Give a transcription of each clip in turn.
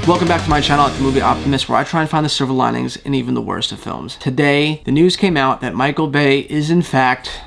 Welcome back to my channel at The Movie Optimist, where I try and find the silver linings in even the worst of films. Today, the news came out that Michael Bay is in fact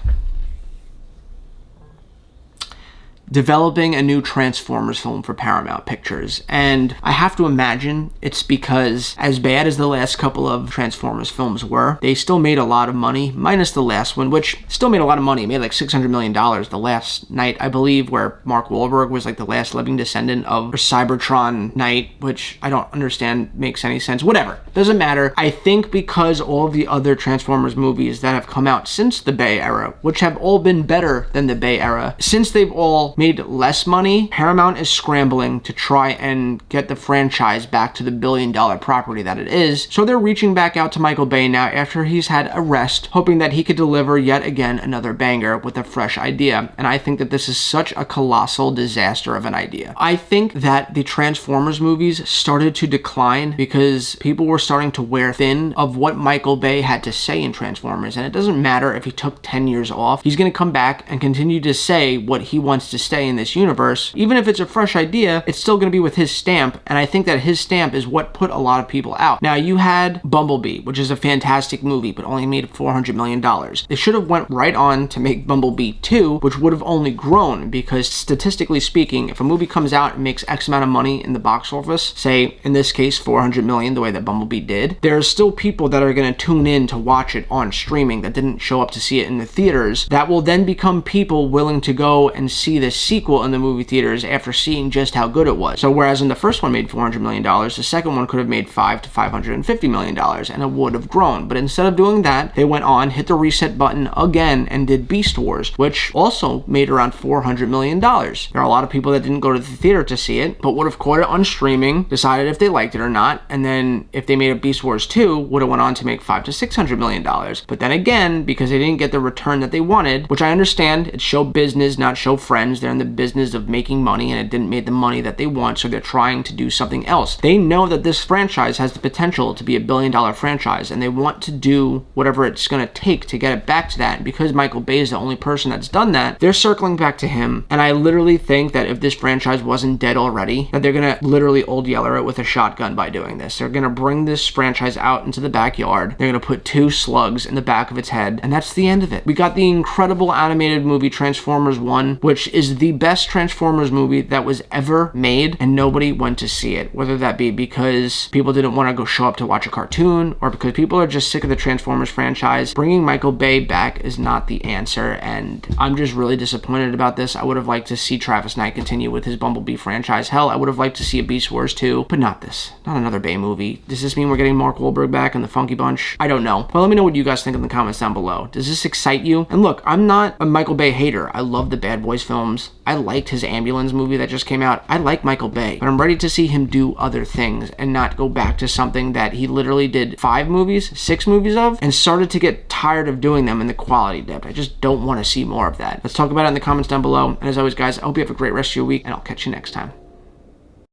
developing a new Transformers film for Paramount Pictures. And I have to imagine it's because, as bad as the last couple of Transformers films were, they still made a lot of money, minus the last one, which still made a lot of money. It made like $600 million the last night, I believe, where Mark Wahlberg was like the last living descendant of Cybertron Knight, which I don't understand makes any sense. Whatever. Doesn't matter. I think because all of the other Transformers movies that have come out since the Bay era, which have all been better than the Bay era, since they've all made less money, Paramount is scrambling to try and get the franchise back to the billion-dollar property that it is. So they're reaching back out to Michael Bay now after he's had a rest, hoping that he could deliver yet again another banger with a fresh idea. And I think that this is such a colossal disaster of an idea. I think that the Transformers movies started to decline because people were starting to wear thin of what Michael Bay had to say in Transformers. And it doesn't matter if he took 10 years off, he's going to come back and continue to say what he wants to say in this universe. Even if it's a fresh idea, it's still going to be with his stamp, and I think that his stamp is what put a lot of people out. Now, you had Bumblebee, which is a fantastic movie, but only made $400 million. They should have went right on to make Bumblebee 2, which would have only grown, because statistically speaking, if a movie comes out and makes X amount of money in the box office, say, in this case, $400 million, the way that Bumblebee did, there's still people that are going to tune in to watch it on streaming that didn't show up to see it in the theaters, that will then become people willing to go and see the sequel in the movie theaters after seeing just how good it was. So whereas in the first one made $400 million, the second one could have made $500 to $550 million, and it would have grown. But instead of doing that, they went on, hit the reset button again, and did Beast Wars, which also made around $400 million. There are a lot of people that didn't go to the theater to see it, but would have caught it on streaming, decided if they liked it or not, and then if they made a Beast Wars 2, would have went on to make $500 to $600 million. But then again, because they didn't get the return that they wanted, which I understand, it's show business, not show friends. They're in the business of making money, and it didn't make the money that they want, so they're trying to do something else. They know that this franchise has the potential to be a billion-dollar franchise, and they want to do whatever it's going to take to get it back to that. And because Michael Bay is the only person that's done that, they're circling back to him. And I literally think that if this franchise wasn't dead already, that they're going to literally Old Yeller it with a shotgun by doing this. They're going to bring this franchise out into the backyard. They're going to put 2 slugs in the back of its head, and that's the end of it. We got the incredible animated movie Transformers 1, which is the best Transformers movie that was ever made, and nobody went to see it, whether that be because people didn't want to go show up to watch a cartoon, or because people are just sick of the Transformers franchise. Bringing Michael Bay back is not the answer, and I'm just really disappointed about this. I would have liked to see Travis Knight continue with his Bumblebee franchise. Hell, I would have liked to see a Beast Wars 2, but not this. Not another Bay movie. Does this mean we're getting Mark Wahlberg back and the Funky Bunch? I don't know. But let me know what you guys think in the comments down below. Does this excite you? And look, I'm not a Michael Bay hater. I love the Bad Boys films. I liked his Ambulance movie that just came out. I like Michael Bay, but I'm ready to see him do other things and not go back to something that he literally did 5 movies, 6 movies of, and started to get tired of doing them, and the quality dipped. I just don't want to see more of that. Let's talk about it in the comments down below. And as always, guys, I hope you have a great rest of your week, and I'll catch you next time.